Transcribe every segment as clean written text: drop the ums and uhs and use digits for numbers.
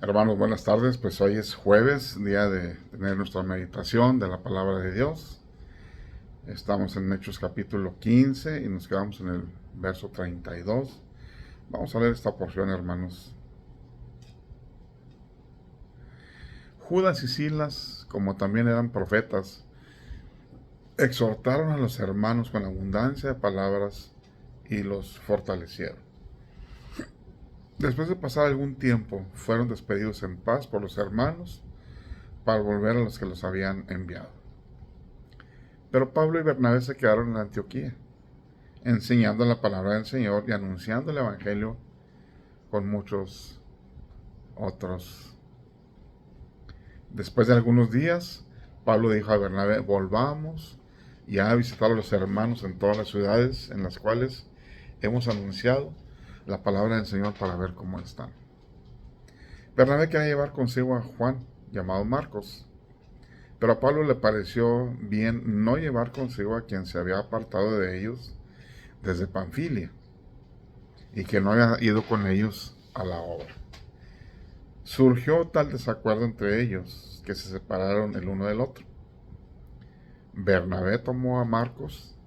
Hermanos, buenas tardes. Pues hoy es jueves, día de tener nuestra meditación de la palabra de Dios. Estamos en Hechos capítulo 15 y nos quedamos en el verso 32. Vamos a leer esta porción, hermanos. Judas y Silas, como también eran profetas, exhortaron a los hermanos con abundancia de palabras y los fortalecieron. Después de pasar algún tiempo, fueron despedidos en paz por los hermanos para volver a los que los habían enviado. Pero Pablo y Bernabé se quedaron en Antioquía, enseñando la palabra del Señor y anunciando el Evangelio con muchos otros. Después de algunos días, Pablo dijo a Bernabé: volvamos ya a visitar a los hermanos en todas las ciudades en las cuales hemos anunciado la palabra del Señor para ver cómo están. Bernabé quería llevar consigo a Juan, llamado Marcos, pero a Pablo le pareció bien no llevar consigo a quien se había apartado de ellos desde Panfilia y que no había ido con ellos a la obra. Surgió tal desacuerdo entre ellos que se separaron el uno del otro. Bernabé tomó a Marcos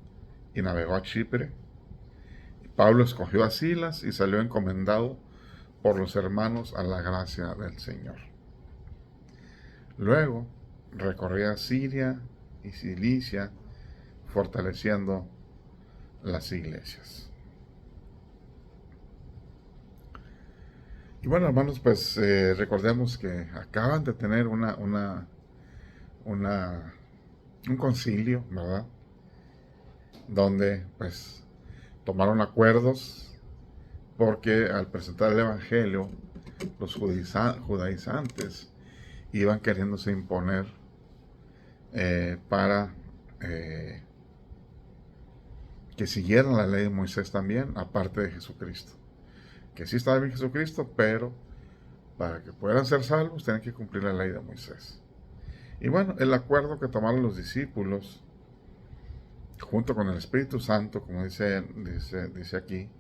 y navegó a Chipre. Pablo escogió a Silas y salió encomendado por los hermanos a la gracia del Señor. Luego recorría Siria y Cilicia, fortaleciendo las iglesias. Y bueno, hermanos, pues recordemos que acaban de tener un concilio, ¿verdad? Donde pues tomaron acuerdos porque al presentar el Evangelio, los judaizantes iban queriéndose imponer para que siguieran la ley de Moisés también, aparte de Jesucristo. Que sí estaba bien Jesucristo, pero para que puedan ser salvos tienen que cumplir la ley de Moisés. Y bueno, el acuerdo que tomaron los discípulos junto con el Espíritu Santo, como dice aquí,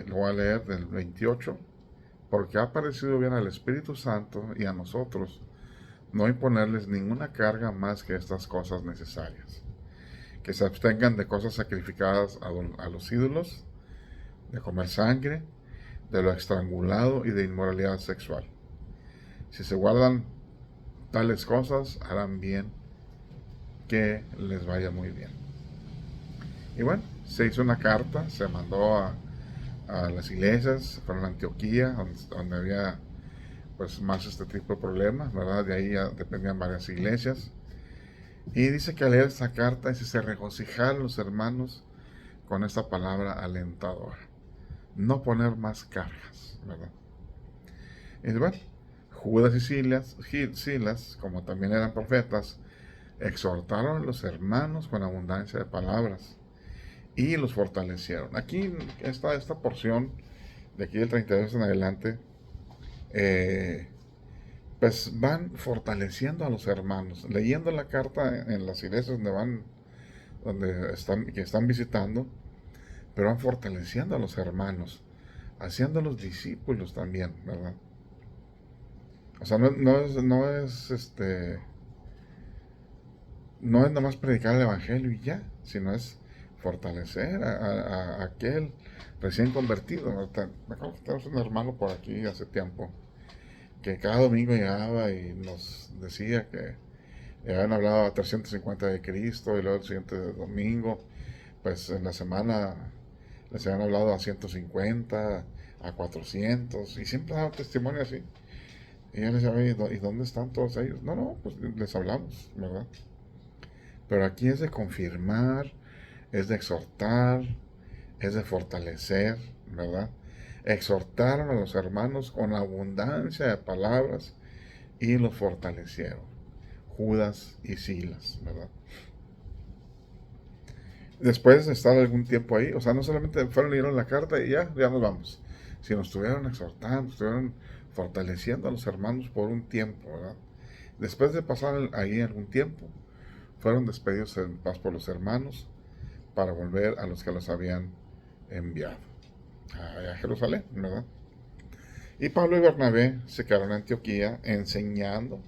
lo voy a leer del 28: porque ha parecido bien al Espíritu Santo y a nosotros no imponerles ninguna carga más que estas cosas necesarias: que se abstengan de cosas sacrificadas a los ídolos, de comer sangre, de lo estrangulado y de inmoralidad sexual. Si se guardan tales cosas, harán bien, que les vaya muy bien. Y bueno, se hizo una carta, se mandó a las iglesias, fueron a Antioquía, donde había pues más este tipo de problemas, ¿verdad? De ahí ya dependían varias iglesias. Y dice que al leer esta carta se regocijaron los hermanos con esta palabra alentadora: no poner más cargas, ¿verdad? Y bueno, Judas y Silas, como también eran profetas, exhortaron a los hermanos con abundancia de palabras y los fortalecieron. Aquí está esta porción de aquí del 32 en adelante, pues van fortaleciendo a los hermanos, leyendo la carta en las iglesias que están visitando, pero van fortaleciendo a los hermanos, haciéndolos discípulos también, ¿verdad? O sea, no es nada más predicar el evangelio y ya, sino es fortalecer a aquel recién convertido. Me acuerdo que tenemos un hermano por aquí hace tiempo que cada domingo llegaba y nos decía que le habían hablado a 350 de Cristo, y luego el siguiente domingo, pues en la semana les habían hablado a 150, a 400, y siempre daba testimonio así. Y yo les decía: ¿y dónde están todos ellos? No, pues les hablamos, ¿verdad? Pero aquí es de confirmar, es de exhortar, es de fortalecer, ¿verdad? Exhortaron a los hermanos con abundancia de palabras y los fortalecieron. Judas y Silas, ¿verdad? Después de estar algún tiempo ahí, o sea, no solamente fueron, leyeron la carta y ya nos vamos, sino estuvieron exhortando, estuvieron fortaleciendo a los hermanos por un tiempo, ¿verdad? Después de pasar ahí algún tiempo, fueron despedidos en paz por los hermanos para volver a los que los habían enviado. a Jerusalén, ¿verdad? Y Pablo y Bernabé se quedaron en Antioquía enseñando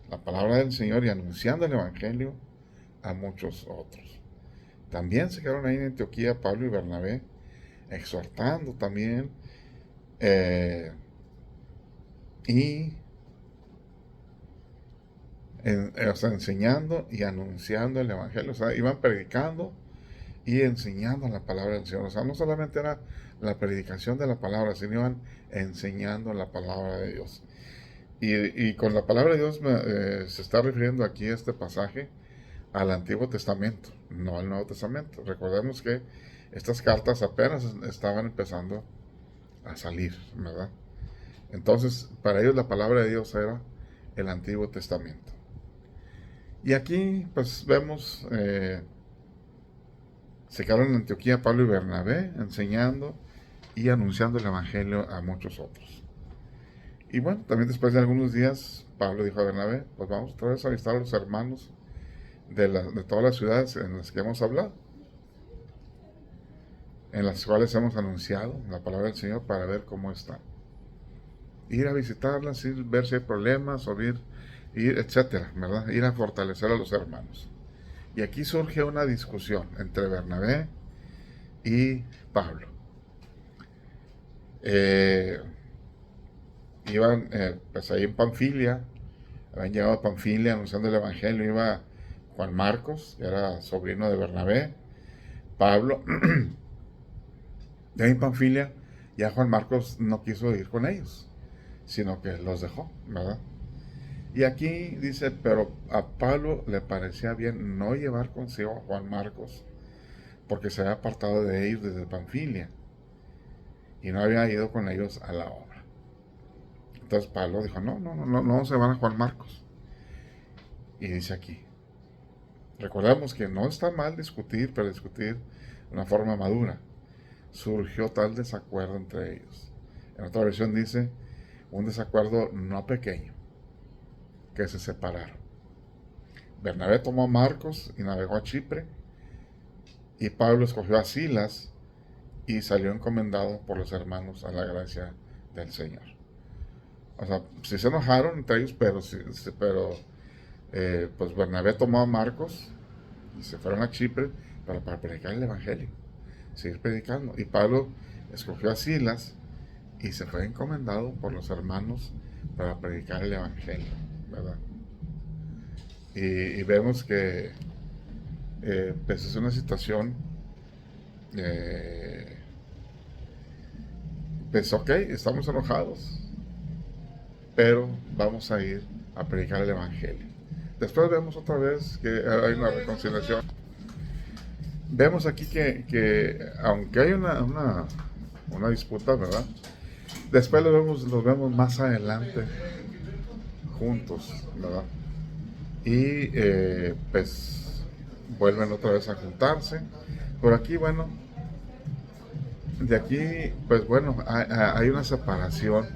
la palabra del Señor y anunciando el Evangelio a muchos otros. También se quedaron ahí en Antioquía Pablo y Bernabé, exhortando también eh, y o sea, enseñando y anunciando el Evangelio. O sea, iban predicando y enseñando la palabra del Señor. O sea, no solamente era la predicación de la palabra, sino iban enseñando la palabra de Dios. Y con la palabra de Dios se está refiriendo aquí este pasaje al Antiguo Testamento, no al Nuevo Testamento. Recordemos que estas cartas apenas estaban empezando a salir, ¿verdad? Entonces, para ellos la palabra de Dios era el Antiguo Testamento. Y aquí, pues vemos, se quedaron en Antioquía Pablo y Bernabé enseñando y anunciando el Evangelio a muchos otros. Y bueno, también después de algunos días, Pablo dijo a Bernabé, pues vamos otra vez a visitar a los hermanos de todas las ciudades en las que hemos hablado, en las cuales hemos anunciado la palabra del Señor para ver cómo están. Ir a visitarlas, ir a ver si hay problemas, o ir, etcétera, ¿verdad? Ir a fortalecer a los hermanos. Y aquí surge una discusión entre Bernabé y Pablo. Iban pues ahí en Panfilia, habían llegado a Panfilia anunciando el Evangelio, iba Juan Marcos, que era sobrino de Bernabé, Pablo, de ahí en Panfilia, ya Juan Marcos no quiso ir con ellos, sino que los dejó, ¿verdad? Y aquí dice, pero a Pablo le parecía bien no llevar consigo a Juan Marcos, porque se había apartado de ellos desde Panfilia, y no había ido con ellos a la obra. Entonces Pablo dijo, no se van a Juan Marcos. Y dice aquí, recordemos que no está mal discutir, pero discutir de una forma madura. Surgió tal desacuerdo entre ellos. En otra versión dice, un desacuerdo no pequeño, que se separaron. Bernabé tomó a Marcos y navegó a Chipre, y Pablo escogió a Silas y salió encomendado por los hermanos a la gracia del Señor. O sea, sí se enojaron entre ellos, pero pues Bernabé tomó a Marcos y se fueron a Chipre para predicar el Evangelio, seguir predicando. Y Pablo escogió a Silas y se fue encomendado por los hermanos para predicar el Evangelio, ¿verdad? Y vemos que pues es una situación, pues ok, estamos enojados, pero vamos a ir a predicar el Evangelio. Después vemos otra vez que hay una reconciliación. Vemos aquí que aunque hay una disputa, ¿verdad? Después los vemos más adelante juntos, ¿verdad? Y pues vuelven otra vez a juntarse. Por aquí, bueno, de aquí, pues bueno, hay una separación,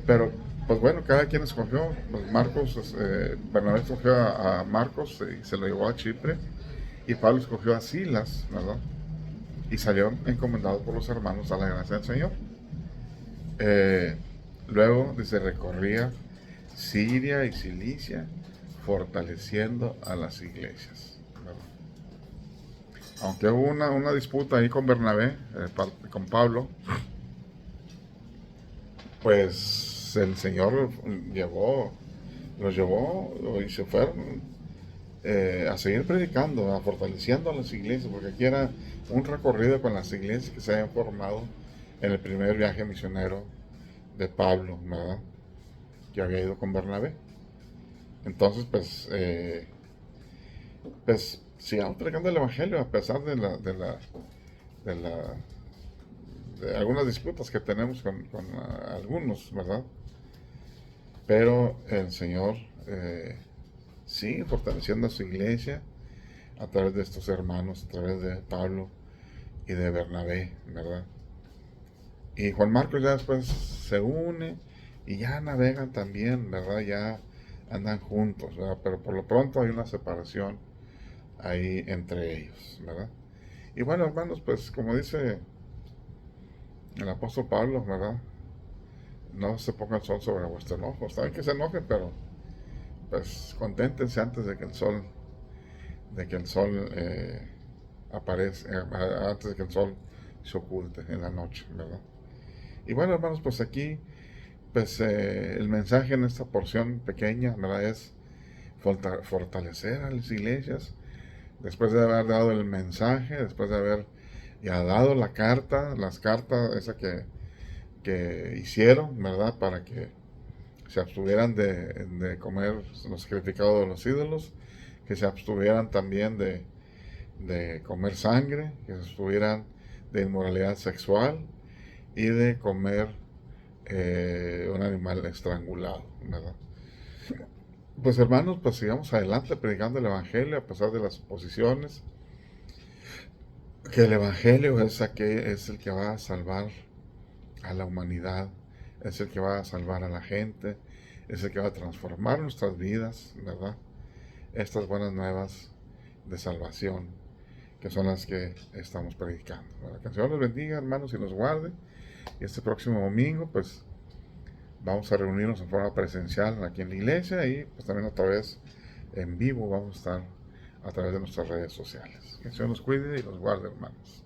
pero pues bueno, cada quien escogió, pues Marcos, Bernabé escogió a Marcos y se lo llevó a Chipre, y Pablo escogió a Silas, ¿verdad? Y salieron encomendados por los hermanos a la gracia del Señor. Luego se recorría Siria y Cilicia, fortaleciendo a las iglesias, ¿verdad? Aunque hubo una disputa ahí con Bernabé, con Pablo, pues el Señor los llevó y se fueron a seguir predicando, fortaleciendo a las iglesias, porque aquí era un recorrido con las iglesias que se habían formado en el primer viaje misionero de Pablo, ¿verdad? Que había ido con Bernabé. Entonces, pues sigamos predicando el Evangelio a pesar de algunas disputas que tenemos con algunos, ¿verdad? Pero el Señor sigue fortaleciendo a su iglesia a través de estos hermanos, a través de Pablo y de Bernabé, ¿verdad? Y Juan Marcos ya después se une y ya navegan también, ¿verdad? Ya andan juntos, ¿verdad? Pero por lo pronto hay una separación ahí entre ellos, ¿verdad? Y bueno, hermanos, pues como dice El apóstol Pablo, ¿verdad? No se ponga el sol sobre vuestro enojo. Saben que se enojen, pero pues conténtense antes de que el sol aparece, antes de que el sol se oculte en la noche, ¿verdad? Y bueno, hermanos, pues aquí, pues el mensaje en esta porción pequeña, ¿verdad? Es fortalecer a las iglesias, después de haber dado el mensaje, después de haber ya dado la carta, las cartas, esa que hicieron, ¿verdad? Para que se abstuvieran de comer los sacrificados de los ídolos, que se abstuvieran también de comer sangre, que se abstuvieran de inmoralidad sexual y de comer un animal estrangulado, ¿verdad? Pues hermanos, pues sigamos adelante predicando el Evangelio a pesar de las oposiciones, que el Evangelio es el que va a salvar a la humanidad, es el que va a salvar a la gente, es el que va a transformar nuestras vidas, ¿verdad? Estas buenas nuevas de salvación, que son las que estamos predicando, ¿verdad? Que el Señor los bendiga, hermanos, y los guarde. Y este próximo domingo, pues, vamos a reunirnos en forma presencial aquí en la iglesia y pues también otra vez en vivo vamos a estar a través de nuestras redes sociales. Que el Señor nos cuide y los guarde, hermanos.